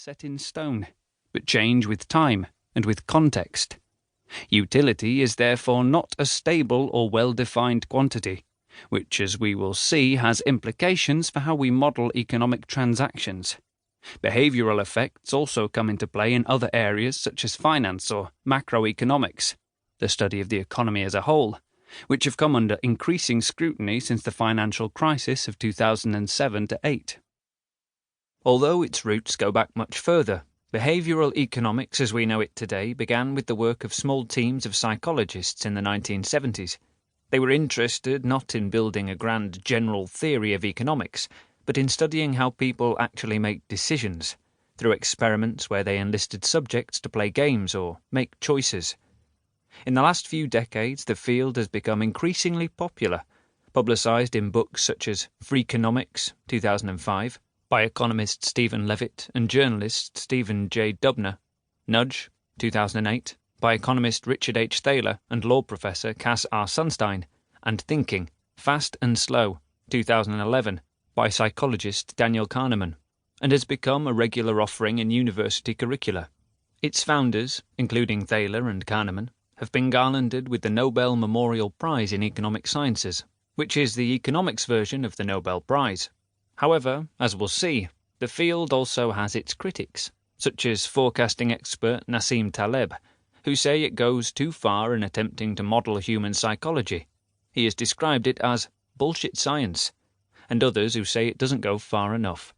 set in stone, but change with time and with context. Utility is therefore not a stable or well-defined quantity, which, as we will see, has implications for how we model economic transactions. Behavioural effects also come into play in other areas such as finance or macroeconomics, the study of the economy as a whole, which have come under increasing scrutiny since the financial crisis of 2007-8. Although its roots go back much further, behavioural economics as we know it today began with the work of small teams of psychologists in the 1970s. They were interested not in building a grand general theory of economics, but in studying how people actually make decisions, through experiments where they enlisted subjects to play games or make choices. In the last few decades, the field has become increasingly popular, publicised in books such as Freakonomics, 2005, by economist Stephen Levitt and journalist Stephen J. Dubner, Nudge, 2008, by economist Richard H. Thaler and law professor Cass R. Sunstein, and Thinking, Fast and Slow, 2011, by psychologist Daniel Kahneman, and has become a regular offering in university curricula. Its founders, including Thaler and Kahneman, have been garlanded with the Nobel Memorial Prize in Economic Sciences, which is the economics version of the Nobel Prize. However, as we'll see, the field also has its critics, such as forecasting expert Nassim Taleb, who say it goes too far in attempting to model human psychology. He has described it as bullshit science, and others who say it doesn't go far enough.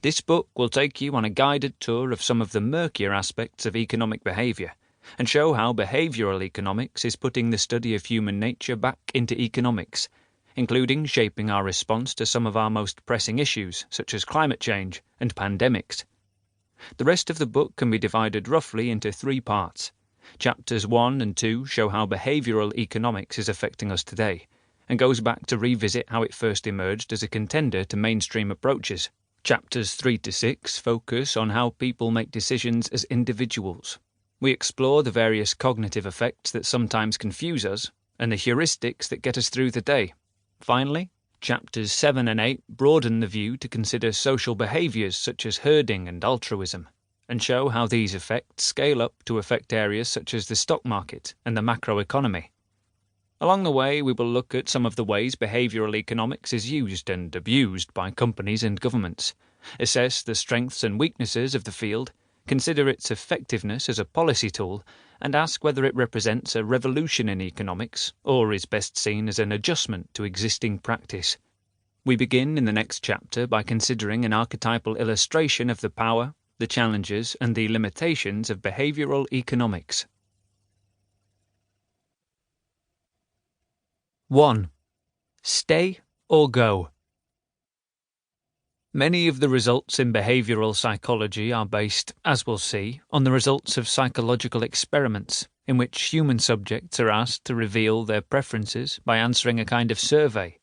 This book will take you on a guided tour of some of the murkier aspects of economic behaviour, and show how behavioural economics is putting the study of human nature back into economics, including shaping our response to some of our most pressing issues, such as climate change and pandemics. The rest of the book can be divided roughly into 3 parts. Chapters 1 and 2 show how behavioural economics is affecting us today, and goes back to revisit how it first emerged as a contender to mainstream approaches. Chapters 3 to 6 focus on how people make decisions as individuals. We explore the various cognitive effects that sometimes confuse us, and the heuristics that get us through the day. Finally, Chapters 7 and 8 broaden the view to consider social behaviours such as herding and altruism, and show how these effects scale up to affect areas such as the stock market and the macroeconomy. Along the way, we will look at some of the ways behavioural economics is used and abused by companies and governments, assess the strengths and weaknesses of the field, consider its effectiveness as a policy tool, and ask whether it represents a revolution in economics or is best seen as an adjustment to existing practice. We begin in the next chapter by considering an archetypal illustration of the power, the challenges, and the limitations of behavioural economics. 1. Stay or go. Many of the results in behavioural psychology are based, as we'll see, on the results of psychological experiments, in which human subjects are asked to reveal their preferences by answering a kind of survey.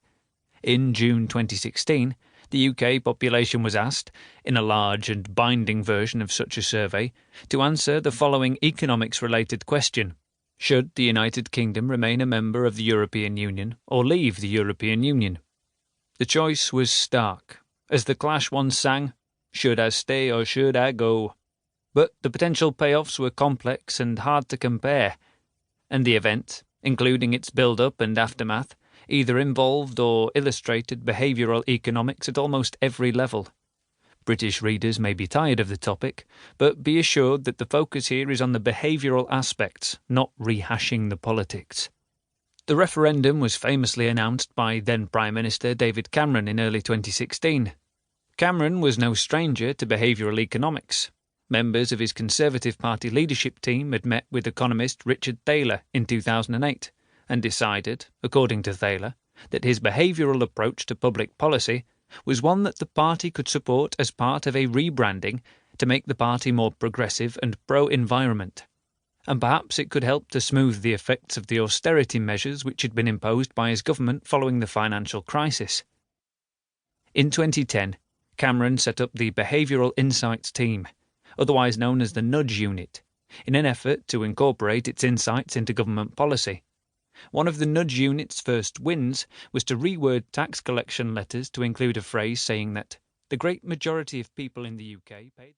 In June 2016, the UK population was asked, in a large and binding version of such a survey, to answer the following economics-related question: should the United Kingdom remain a member of the European Union or leave the European Union? The choice was stark. As The Clash once sang, "Should I stay or should I go?" But the potential payoffs were complex and hard to compare, and the event, including its build-up and aftermath, either involved or illustrated behavioural economics at almost every level. British readers may be tired of the topic, but be assured that the focus here is on the behavioural aspects, not rehashing the politics. The referendum was famously announced by then Prime Minister David Cameron in early 2016. Cameron was no stranger to behavioural economics. Members of his Conservative Party leadership team had met with economist Richard Thaler in 2008 and decided, according to Thaler, that his behavioural approach to public policy was one that the party could support as part of a rebranding to make the party more progressive and pro-environment. And perhaps it could help to smooth the effects of the austerity measures which had been imposed by his government following the financial crisis. In 2010, Cameron set up the Behavioural Insights team, otherwise known as the Nudge Unit, in an effort to incorporate its insights into government policy. One of the Nudge Unit's first wins was to reword tax collection letters to include a phrase saying that the great majority of people in the UK paid